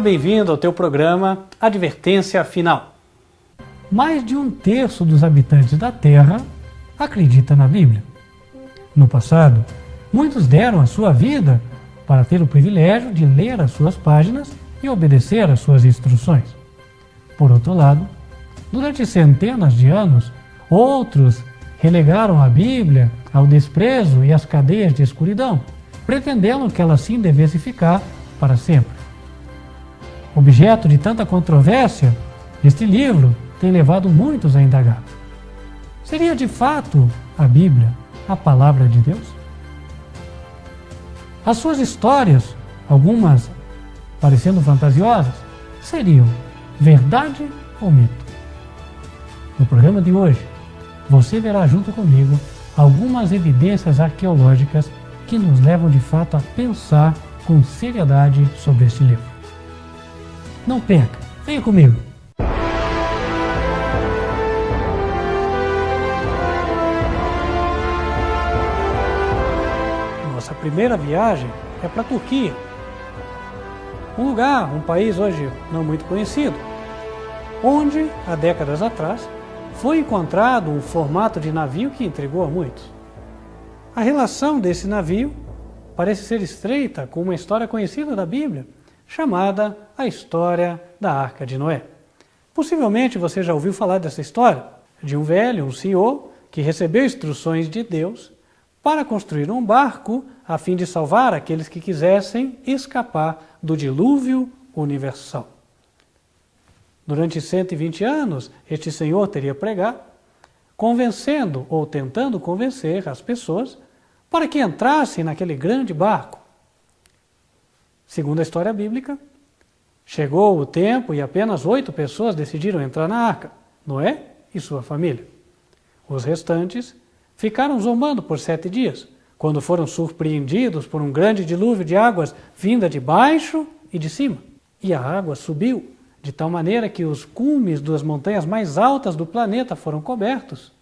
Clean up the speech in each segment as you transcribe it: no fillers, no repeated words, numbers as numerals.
bem-vindo ao teu programa Advertência Final. Mais de 1/3 dos habitantes da Terra acredita na Bíblia. No passado, muitos deram a sua vida para ter o privilégio de ler as suas páginas e obedecer às suas instruções. Por outro lado, durante centenas de anos, outros relegaram a Bíblia ao desprezo e às cadeias de escuridão, pretendendo que ela assim devesse ficar para sempre. Objeto de tanta controvérsia, este livro tem levado muitos a indagar. Seria de fato a Bíblia a palavra de Deus? As suas histórias, algumas parecendo fantasiosas, seriam verdade ou mito? No programa de hoje, você verá junto comigo algumas evidências arqueológicas que nos levam de fato a pensar com seriedade sobre este livro. Não perca, venha comigo! Nossa primeira viagem é para a Turquia. Um país hoje não muito conhecido, onde, há décadas atrás, foi encontrado um formato de navio que intrigou a muitos. A relação desse navio parece ser estreita com uma história conhecida da Bíblia, chamada a história da Arca de Noé. Possivelmente você já ouviu falar dessa história, de um senhor, que recebeu instruções de Deus para construir um barco a fim de salvar aqueles que quisessem escapar do dilúvio universal. Durante 120 anos, este senhor teria pregado, convencendo ou tentando convencer as pessoas para que entrassem naquele grande barco. Segundo a história bíblica, chegou o tempo e apenas 8 pessoas decidiram entrar na arca, Noé e sua família. Os restantes ficaram zombando por 7 dias, quando foram surpreendidos por um grande dilúvio de águas vinda de baixo e de cima. E a água subiu, de tal maneira que os cumes das montanhas mais altas do planeta foram cobertos,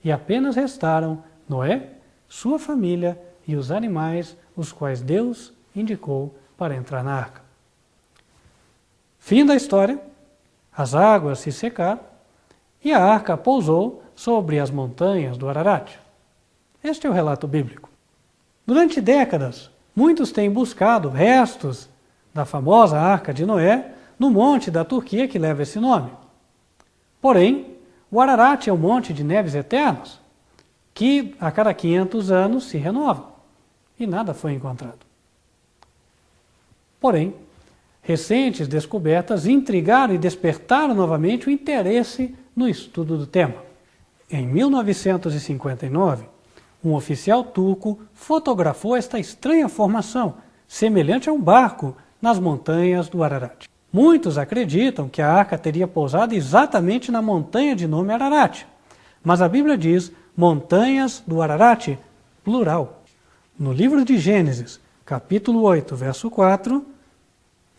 e apenas restaram Noé, sua família e os animais, os quais Deus indicou para entrar na arca. Fim da história, as águas se secaram e a arca pousou sobre as montanhas do Ararat. Este é o relato bíblico. Durante décadas, muitos têm buscado restos da famosa Arca de Noé no monte da Turquia que leva esse nome. Porém, o Ararat é um monte de neves eternos que a cada 500 anos se renova e nada foi encontrado. Porém, recentes descobertas intrigaram e despertaram novamente o interesse no estudo do tema. Em 1959, um oficial turco fotografou esta estranha formação, semelhante a um barco, nas montanhas do Ararat. Muitos acreditam que a arca teria pousado exatamente na montanha de nome Ararat, mas a Bíblia diz montanhas do Ararat, plural. No livro de Gênesis, capítulo 8, verso 4,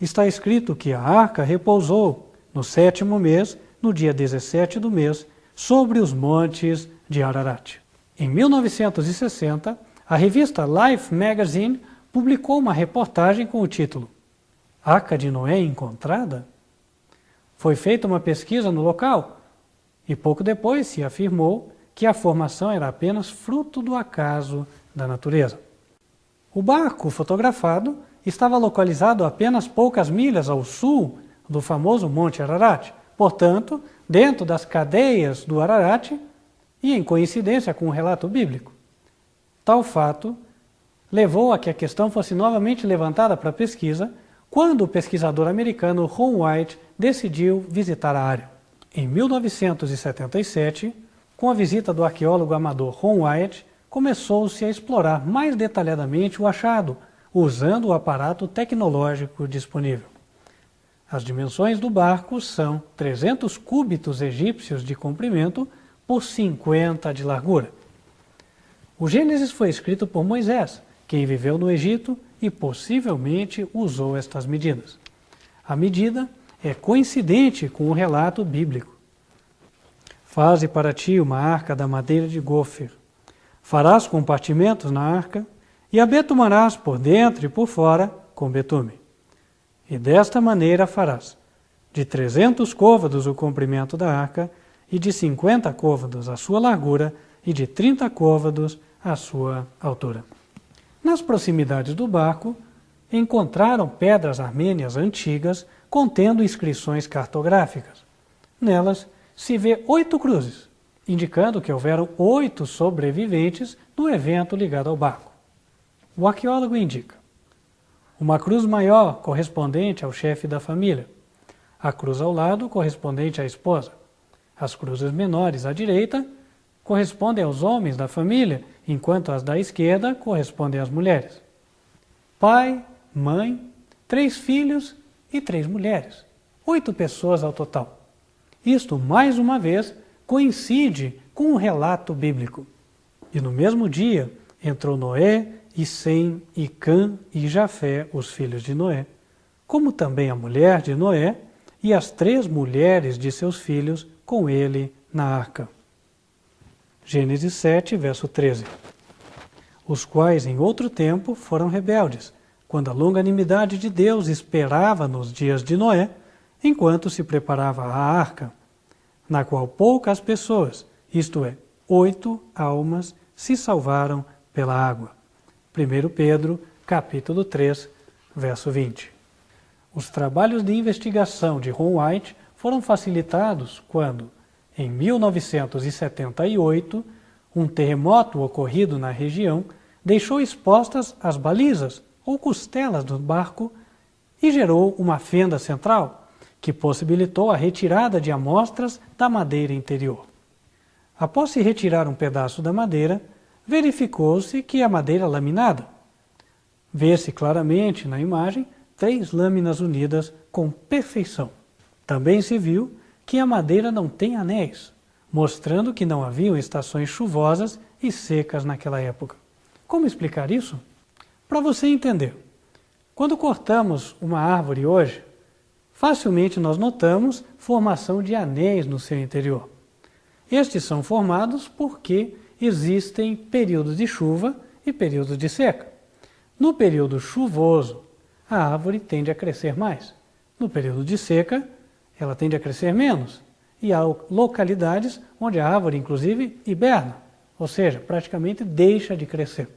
está escrito que a arca repousou no 7º mês, no dia 17 do mês, sobre os montes de Ararat. Em 1960, a revista Life Magazine publicou uma reportagem com o título Arca de Noé encontrada? Foi feita uma pesquisa no local e pouco depois se afirmou que a formação era apenas fruto do acaso da natureza. O barco fotografado estava localizado a apenas poucas milhas ao sul do famoso Monte Ararat, portanto, dentro das cadeias do Ararat e em coincidência com o relato bíblico. Tal fato levou a que a questão fosse novamente levantada para pesquisa quando o pesquisador americano Ron White decidiu visitar a área. Em 1977, com a visita do arqueólogo amador Ron White, começou-se a explorar mais detalhadamente o achado, usando o aparato tecnológico disponível. As dimensões do barco são 300 cúbitos egípcios de comprimento por 50 de largura. O Gênesis foi escrito por Moisés, quem viveu no Egito e possivelmente usou estas medidas. A medida é coincidente com o relato bíblico. Faze para ti uma arca da madeira de gofer. Farás compartimentos na arca e a betumarás por dentro e por fora com betume. E desta maneira farás: de 300 côvados o comprimento da arca, e de 50 côvados a sua largura, e de 30 côvados a sua altura. Nas proximidades do barco, encontraram pedras armênias antigas contendo inscrições cartográficas. Nelas se vê 8 cruzes, indicando que houveram 8 sobreviventes no evento ligado ao barco. O arqueólogo indica uma cruz maior correspondente ao chefe da família, a cruz ao lado correspondente à esposa, as cruzes menores à direita correspondem aos homens da família, enquanto as da esquerda correspondem às mulheres. Pai, mãe, 3 filhos e 3 mulheres. 8 pessoas ao total. Isto, mais uma vez, coincide com o relato bíblico. E no mesmo dia entrou Noé, e Sem, e Cã e Jafé, os filhos de Noé, como também a mulher de Noé e as 3 mulheres de seus filhos com ele na arca. Gênesis 7, verso 13. Os quais em outro tempo foram rebeldes, quando a longanimidade de Deus esperava nos dias de Noé, enquanto se preparava a arca, na qual poucas pessoas, isto é, 8 almas, se salvaram pela água. 1 Pedro, capítulo 3, verso 20. Os trabalhos de investigação de Ron White foram facilitados quando, em 1978, um terremoto ocorrido na região deixou expostas as balizas ou costelas do barco e gerou uma fenda central, que possibilitou a retirada de amostras da madeira interior. Após se retirar um pedaço da madeira, verificou-se que a madeira laminada. Vê-se claramente na imagem 3 lâminas unidas com perfeição. Também se viu que a madeira não tem anéis, mostrando que não haviam estações chuvosas e secas naquela época. Como explicar isso? Para você entender, quando cortamos uma árvore hoje, facilmente nós notamos formação de anéis no seu interior. Estes são formados porque existem períodos de chuva e períodos de seca. No período chuvoso, a árvore tende a crescer mais. No período de seca, ela tende a crescer menos. E há localidades onde a árvore, inclusive, hiberna, ou seja, praticamente deixa de crescer.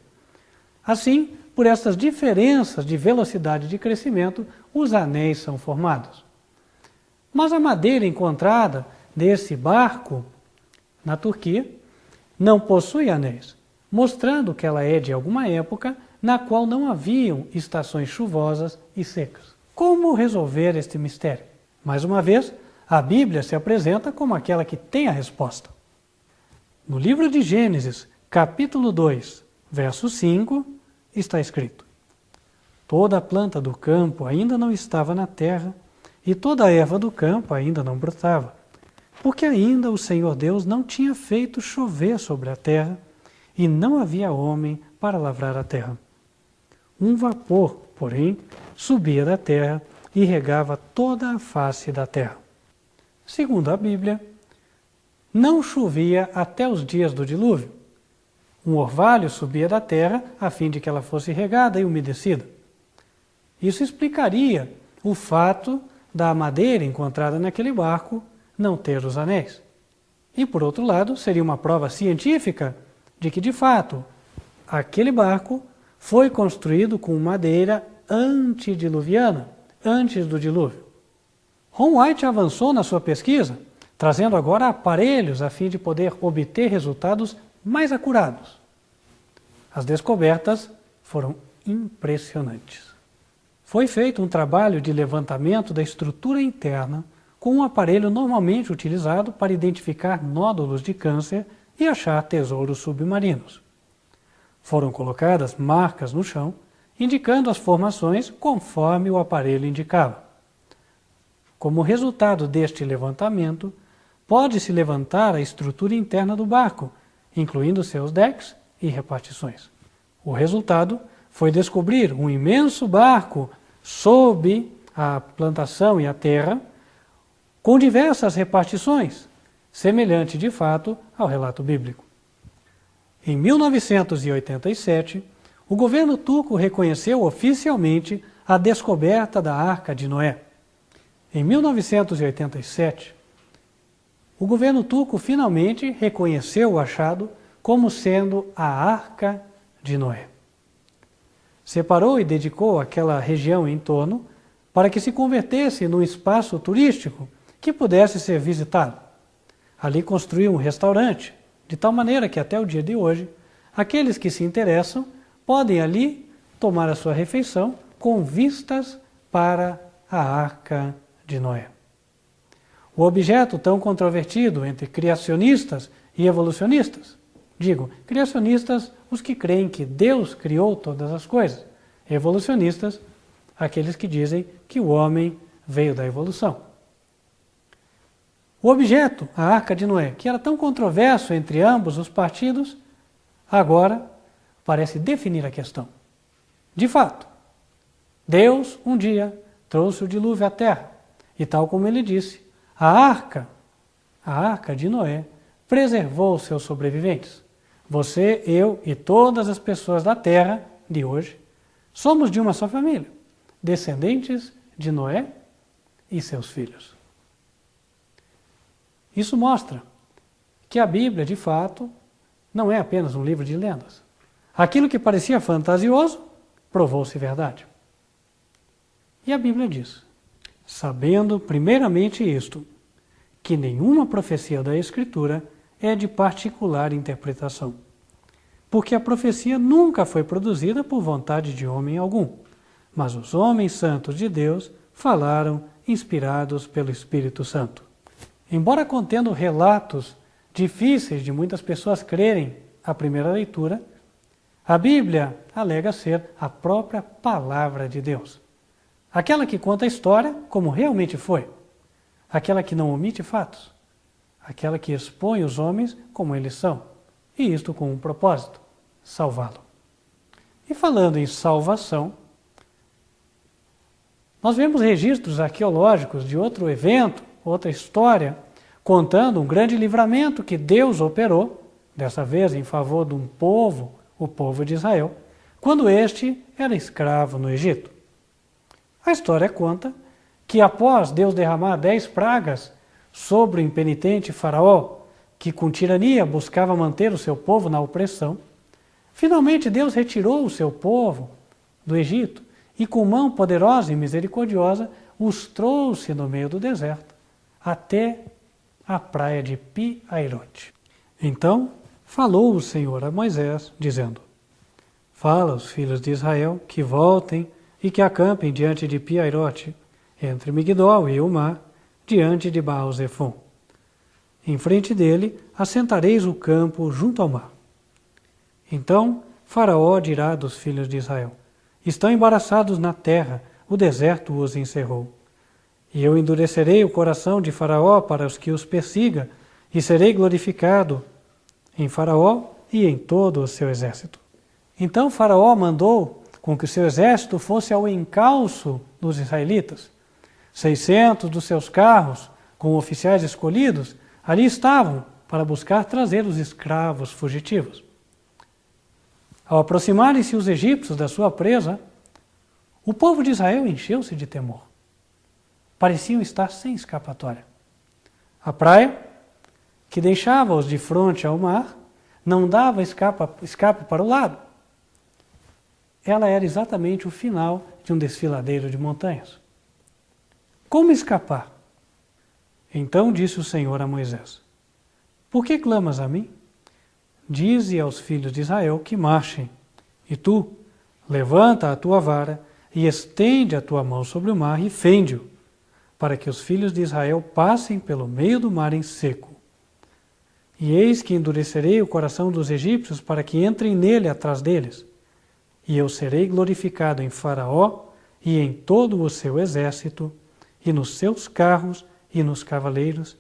Assim, por essas diferenças de velocidade de crescimento, os anéis são formados. Mas a madeira encontrada nesse barco, na Turquia, não possui anéis, mostrando que ela é de alguma época na qual não haviam estações chuvosas e secas. Como resolver este mistério? Mais uma vez, a Bíblia se apresenta como aquela que tem a resposta. No livro de Gênesis, capítulo 2, verso 5, está escrito: toda a planta do campo ainda não estava na terra, e toda a erva do campo ainda não brotava, porque ainda o Senhor Deus não tinha feito chover sobre a terra, e não havia homem para lavrar a terra. Um vapor, porém, subia da terra e regava toda a face da terra. Segundo a Bíblia, não chovia até os dias do dilúvio. Um orvalho subia da terra a fim de que ela fosse regada e umedecida. Isso explicaria o fato da madeira encontrada naquele barco não ter os anéis. E, por outro lado, seria uma prova científica de que, de fato, aquele barco foi construído com madeira antediluviana, antes do dilúvio. Ron White avançou na sua pesquisa, trazendo agora aparelhos a fim de poder obter resultados mais acurados. As descobertas foram impressionantes. Foi feito um trabalho de levantamento da estrutura interna com um aparelho normalmente utilizado para identificar nódulos de câncer e achar tesouros submarinos. Foram colocadas marcas no chão, indicando as formações conforme o aparelho indicava. Como resultado deste levantamento, pode-se levantar a estrutura interna do barco, incluindo seus decks e repartições. O resultado foi descobrir um imenso barco sob a plantação e a terra, com diversas repartições, semelhante de fato ao relato bíblico. Em 1987, o governo turco reconheceu oficialmente a descoberta da Arca de Noé. Em 1987, o governo turco finalmente reconheceu o achado como sendo a Arca de Noé. Separou e dedicou aquela região em torno para que se convertesse num espaço turístico que pudesse ser visitado. Ali construiu um restaurante, de tal maneira que até o dia de hoje, aqueles que se interessam podem ali tomar a sua refeição com vistas para a Arca de Noé. O objeto tão controvertido entre criacionistas e evolucionistas, digo, criacionistas os que creem que Deus criou todas as coisas, evolucionistas aqueles que dizem que o homem veio da evolução. O objeto, a Arca de Noé, que era tão controverso entre ambos os partidos, agora parece definir a questão. De fato, Deus um dia trouxe o dilúvio à terra, e tal como ele disse, a Arca de Noé, preservou seus sobreviventes. Você, eu e todas as pessoas da terra de hoje somos de uma só família, descendentes de Noé e seus filhos. Isso mostra que a Bíblia, de fato, não é apenas um livro de lendas. Aquilo que parecia fantasioso provou-se verdade. E a Bíblia diz, sabendo primeiramente isto, que nenhuma profecia da Escritura é de particular interpretação, porque a profecia nunca foi produzida por vontade de homem algum, mas os homens santos de Deus falaram inspirados pelo Espírito Santo. Embora contendo relatos difíceis de muitas pessoas crerem à primeira leitura, a Bíblia alega ser a própria palavra de Deus. Aquela que conta a história como realmente foi. Aquela que não omite fatos. Aquela que expõe os homens como eles são. E isto com um propósito, salvá-lo. E falando em salvação, nós vemos registros arqueológicos de outro evento, outra história, contando um grande livramento que Deus operou, dessa vez em favor de um povo, o povo de Israel, quando este era escravo no Egito. A história conta que após Deus derramar 10 pragas sobre o impenitente faraó, que com tirania buscava manter o seu povo na opressão, finalmente Deus retirou o seu povo do Egito e com mão poderosa e misericordiosa os trouxe no meio do deserto até a praia de Pi-Hairote. Então falou o Senhor a Moisés, dizendo, fala aos filhos de Israel que voltem e que acampem diante de Pi-Hairote, entre Migdol e o mar, diante de Baal-Zefon. Em frente dele assentareis o campo junto ao mar. Então Faraó dirá dos filhos de Israel, estão embaraçados na terra, o deserto os encerrou. E eu endurecerei o coração de Faraó para os que os persiga, e serei glorificado em Faraó e em todo o seu exército. Então Faraó mandou com que o seu exército fosse ao encalço dos israelitas. 600 dos seus carros, com oficiais escolhidos, ali estavam para buscar trazer os escravos fugitivos. Ao aproximarem-se os egípcios da sua presa, o povo de Israel encheu-se de temor. Pareciam estar sem escapatória. A praia, que deixava-os de frente ao mar, não dava escape para o lado. Ela era exatamente o final de um desfiladeiro de montanhas. Como escapar? Então disse o Senhor a Moisés, por que clamas a mim? Dize aos filhos de Israel que marchem, e tu, levanta a tua vara e estende a tua mão sobre o mar e fende-o, para que os filhos de Israel passem pelo meio do mar em seco. E eis que endurecerei o coração dos egípcios para que entrem nele atrás deles, e eu serei glorificado em Faraó e em todo o seu exército, e nos seus carros e nos cavaleiros,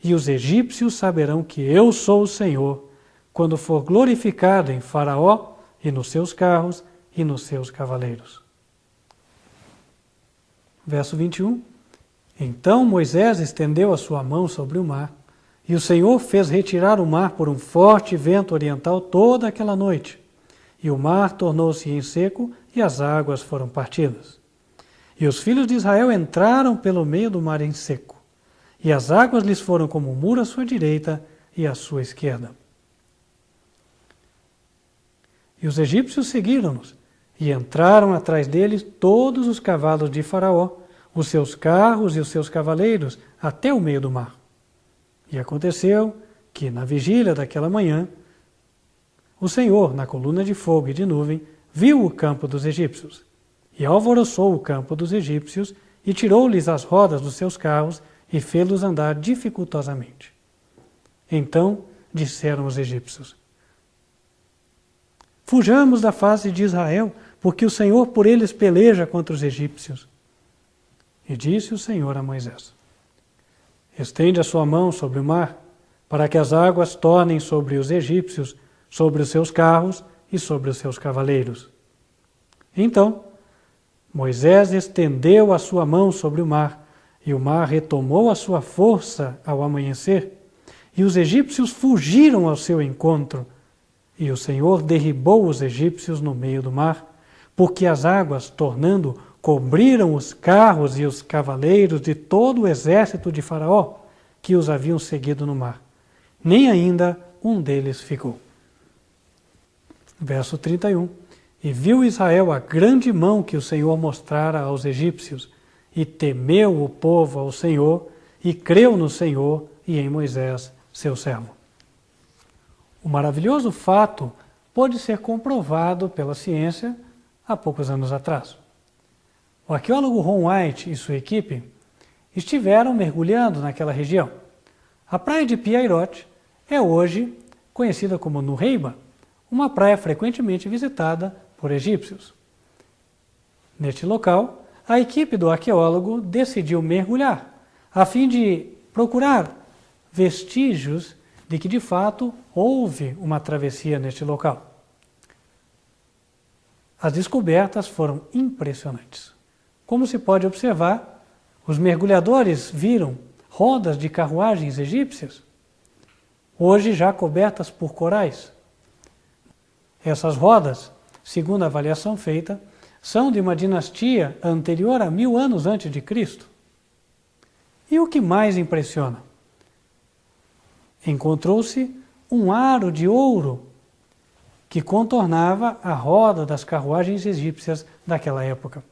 e os egípcios saberão que eu sou o Senhor, quando for glorificado em Faraó e nos seus carros e nos seus cavaleiros. Verso 21. Então Moisés estendeu a sua mão sobre o mar, e o Senhor fez retirar o mar por um forte vento oriental toda aquela noite, e o mar tornou-se em seco e as águas foram partidas. E os filhos de Israel entraram pelo meio do mar em seco, e as águas lhes foram como um muro à sua direita e à sua esquerda. E os egípcios seguiram-nos, e entraram atrás deles todos os cavalos de Faraó, os seus carros e os seus cavaleiros, até o meio do mar. E aconteceu que, na vigília daquela manhã, o Senhor, na coluna de fogo e de nuvem, viu o campo dos egípcios, e alvoroçou o campo dos egípcios, e tirou-lhes as rodas dos seus carros, e fê-los andar dificultosamente. Então disseram os egípcios: fujamos da face de Israel, porque o Senhor por eles peleja contra os egípcios. E disse o Senhor a Moisés: estende a sua mão sobre o mar, para que as águas tornem sobre os egípcios, sobre os seus carros e sobre os seus cavaleiros. Então Moisés estendeu a sua mão sobre o mar, e o mar retomou a sua força ao amanhecer, e os egípcios fugiram ao seu encontro, e o Senhor derribou os egípcios no meio do mar, porque as águas, tornando, cobriram os carros e os cavaleiros de todo o exército de Faraó, que os haviam seguido no mar. Nem ainda um deles ficou. Verso 31. E viu Israel a grande mão que o Senhor mostrara aos egípcios, e temeu o povo ao Senhor, e creu no Senhor e em Moisés, seu servo. O maravilhoso fato pôde ser comprovado pela ciência há poucos anos atrás. O arqueólogo Ron White e sua equipe estiveram mergulhando naquela região. A praia de Piairote é hoje conhecida como Nureiba, uma praia frequentemente visitada por egípcios. Neste local, a equipe do arqueólogo decidiu mergulhar, a fim de procurar vestígios de que de fato houve uma travessia neste local. As descobertas foram impressionantes. Como se pode observar, os mergulhadores viram rodas de carruagens egípcias, hoje já cobertas por corais. Essas rodas, segundo a avaliação feita, são de uma dinastia anterior a 1000 anos antes de Cristo. E o que mais impressiona? Encontrou-se um aro de ouro que contornava a roda das carruagens egípcias daquela época.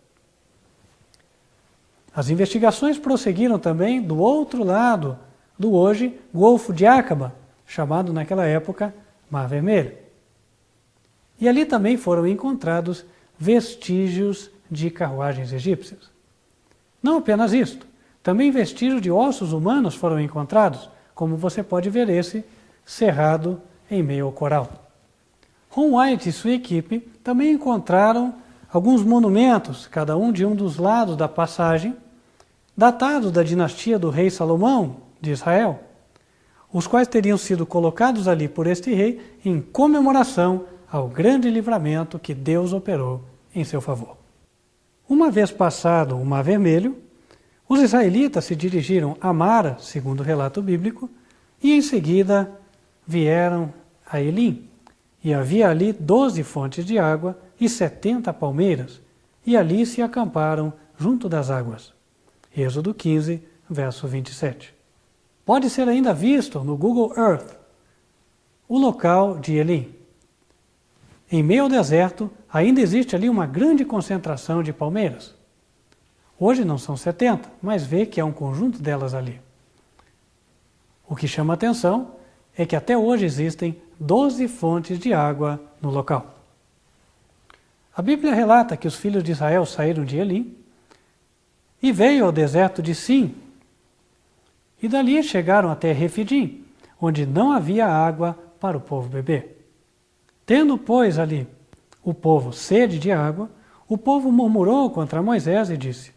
As investigações prosseguiram também do outro lado do hoje Golfo de Aqaba, chamado naquela época Mar Vermelho. E ali também foram encontrados vestígios de carruagens egípcias. Não apenas isto, também vestígios de ossos humanos foram encontrados, como você pode ver esse cerrado em meio ao coral. Ron White e sua equipe também encontraram alguns monumentos, cada um de um dos lados da passagem, datados da dinastia do rei Salomão de Israel, os quais teriam sido colocados ali por este rei em comemoração ao grande livramento que Deus operou em seu favor. Uma vez passado o Mar Vermelho, os israelitas se dirigiram a Mara, segundo o relato bíblico, e em seguida vieram a Elim. E havia ali 12 fontes de água e 70 palmeiras, e ali se acamparam junto das águas. Êxodo 15, verso 27. Pode ser ainda visto no Google Earth o local de Elim. Em meio ao deserto, ainda existe ali uma grande concentração de palmeiras. Hoje não são 70, mas vê que há um conjunto delas ali. O que chama a atenção é que até hoje existem 12 fontes de água no local. A Bíblia relata que os filhos de Israel saíram de Elim e veio ao deserto de Sim. E dali chegaram até Refidim, onde não havia água para o povo beber. Tendo, pois, ali o povo sede de água, o povo murmurou contra Moisés e disse: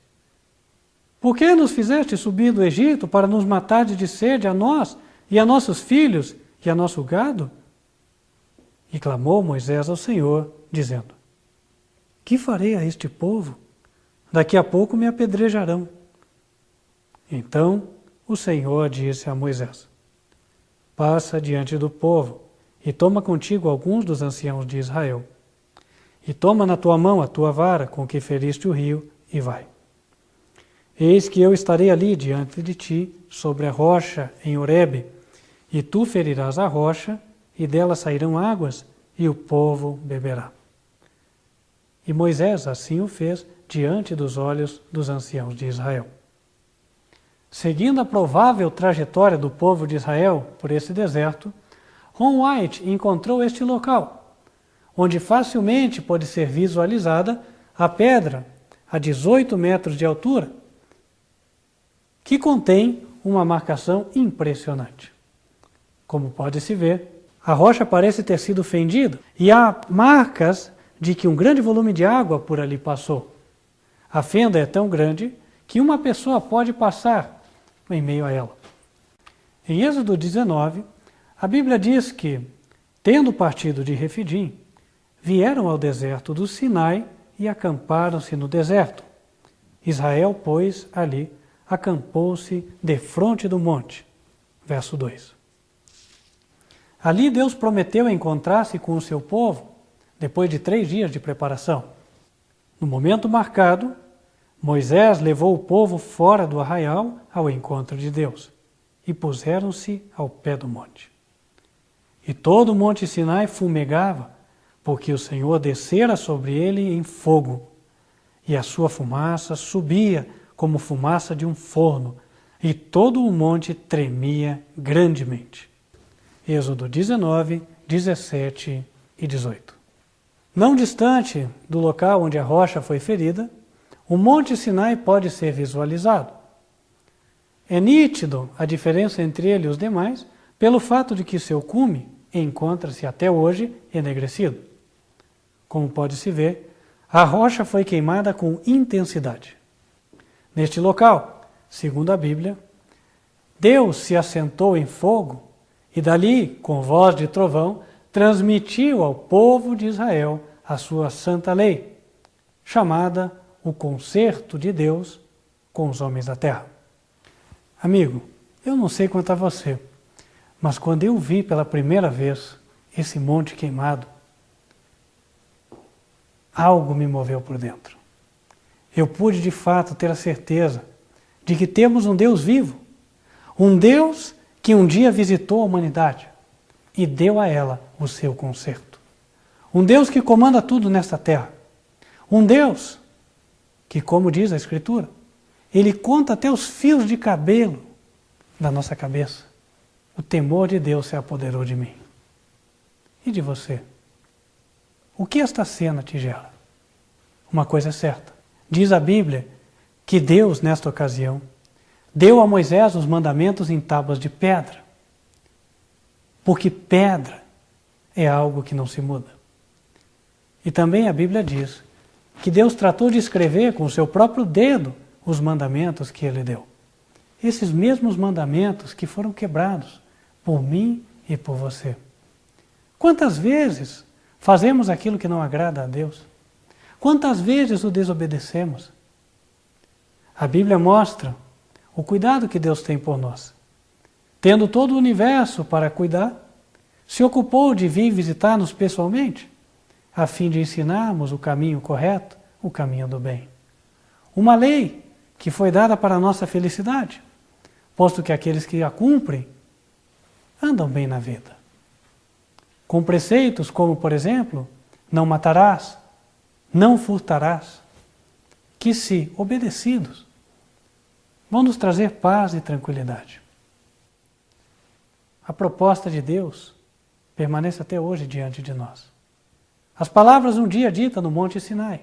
por que nos fizeste subir do Egito para nos matar de sede a nós e a nossos filhos e a nosso gado? E clamou Moisés ao Senhor, dizendo: que farei a este povo? Daqui a pouco me apedrejarão. Então o Senhor disse a Moisés: passa diante do povo e toma contigo alguns dos anciãos de Israel. E toma na tua mão a tua vara com que feriste o rio e vai. Eis que eu estarei ali diante de ti, sobre a rocha em Horebe, e tu ferirás a rocha, e dela sairão águas, e o povo beberá. E Moisés assim o fez diante dos olhos dos anciãos de Israel. Seguindo a provável trajetória do povo de Israel por esse deserto, Ron White encontrou este local, onde facilmente pode ser visualizada a pedra a 18 metros de altura, que contém uma marcação impressionante. Como pode-se ver, a rocha parece ter sido fendida e há marcas de que um grande volume de água por ali passou. A fenda é tão grande que uma pessoa pode passar em meio a ela. Em Êxodo 19, a Bíblia diz que, tendo partido de Refidim, vieram ao deserto do Sinai e acamparam-se no deserto. Israel, pois, ali acampou-se defronte do monte. Verso 2. Ali Deus prometeu encontrar-se com o seu povo, depois de 3 dias de preparação. No momento marcado, Moisés levou o povo fora do arraial ao encontro de Deus, e puseram-se ao pé do monte. E todo o monte Sinai fumegava, porque o Senhor descera sobre ele em fogo, e a sua fumaça subia como fumaça de um forno, e todo o monte tremia grandemente. Êxodo 19, 17 e 18. Não distante do local onde a rocha foi ferida, o monte Sinai pode ser visualizado. É nítido a diferença entre ele e os demais pelo fato de que seu cume encontra-se até hoje enegrecido. Como pode-se ver, a rocha foi queimada com intensidade. Neste local, segundo a Bíblia, Deus se assentou em fogo e dali, com voz de trovão, transmitiu ao povo de Israel a sua santa lei, chamada o concerto de Deus com os homens da terra. Amigo, eu não sei quanto a você, mas quando eu vi pela primeira vez esse monte queimado, algo me moveu por dentro. Eu pude de fato ter a certeza de que temos um Deus vivo, um Deus que um dia visitou a humanidade e deu a ela o seu conserto. Um Deus que comanda tudo nesta terra. Um Deus que, como diz a Escritura, Ele conta até os fios de cabelo da nossa cabeça. O temor de Deus se apoderou de mim. E de você? O que esta cena te gera? Uma coisa é certa. Diz a Bíblia que Deus, nesta ocasião, deu a Moisés os mandamentos em tábuas de pedra. Porque pedra é algo que não se muda. E também a Bíblia diz que Deus tratou de escrever com o seu próprio dedo os mandamentos que Ele deu. Esses mesmos mandamentos que foram quebrados por mim e por você. Quantas vezes fazemos aquilo que não agrada a Deus? Quantas vezes o desobedecemos? A Bíblia mostra o cuidado que Deus tem por nós. Tendo todo o universo para cuidar, se ocupou de vir visitar-nos pessoalmente, a fim de ensinarmos o caminho correto, o caminho do bem. Uma lei que foi dada para a nossa felicidade, posto que aqueles que a cumprem andam bem na vida. Com preceitos como, por exemplo, não matarás, não furtarás, que se obedecidos, vão nos trazer paz e tranquilidade. A proposta de Deus permanece até hoje diante de nós. As palavras um dia ditas no Monte Sinai,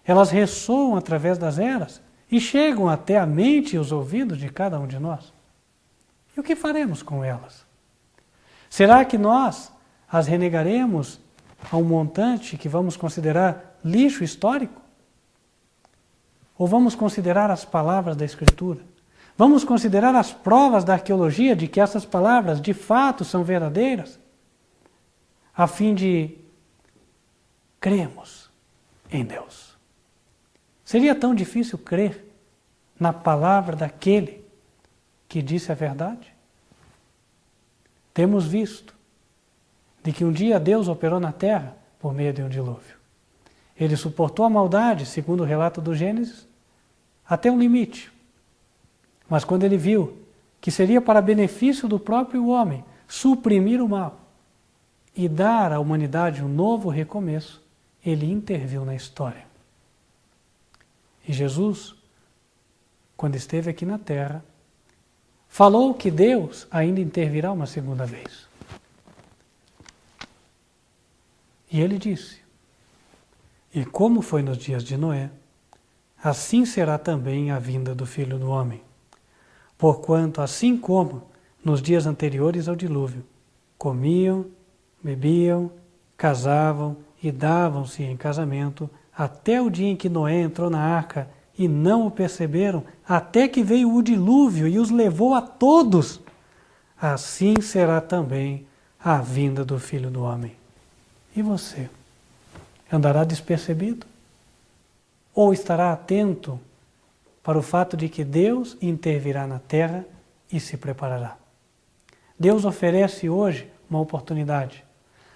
elas ressoam através das eras e chegam até a mente e os ouvidos de cada um de nós. E o que faremos com elas? Será que nós as renegaremos a um montante que vamos considerar lixo histórico? Ou vamos considerar as palavras da Escritura? Vamos considerar as provas da arqueologia de que essas palavras de fato são verdadeiras? A fim de crermos em Deus. Seria tão difícil crer na palavra daquele que disse a verdade? Temos visto de que um dia Deus operou na terra por meio de um dilúvio. Ele suportou a maldade, segundo o relato do Gênesis, até um limite. Mas quando ele viu que seria para benefício do próprio homem suprimir o mal e dar à humanidade um novo recomeço, ele interviu na história. E Jesus, quando esteve aqui na terra, falou que Deus ainda intervirá uma segunda vez. E ele disse: e como foi nos dias de Noé, assim será também a vinda do Filho do Homem. Porquanto, assim como nos dias anteriores ao dilúvio, comiam, bebiam, casavam e davam-se em casamento, até o dia em que Noé entrou na arca, e não o perceberam, até que veio o dilúvio e os levou a todos, assim será também a vinda do Filho do Homem. E você? Andará despercebido? Ou estará atento para o fato de que Deus intervirá na terra e se preparará? Deus oferece hoje uma oportunidade.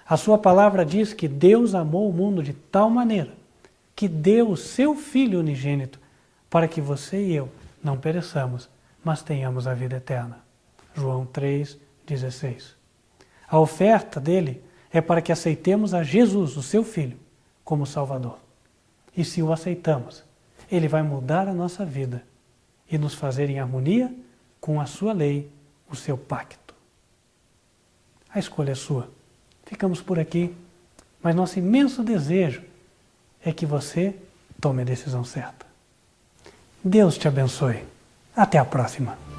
A sua palavra diz que Deus amou o mundo de tal maneira que deu o seu Filho unigênito para que você e eu não pereçamos, mas tenhamos a vida eterna. João 3,16. A oferta dele é para que aceitemos a Jesus, o seu Filho, como Salvador. E se o aceitamos, ele vai mudar a nossa vida e nos fazer em harmonia com a sua lei, o seu pacto. A escolha é sua. Ficamos por aqui, mas nosso imenso desejo é que você tome a decisão certa. Deus te abençoe. Até a próxima.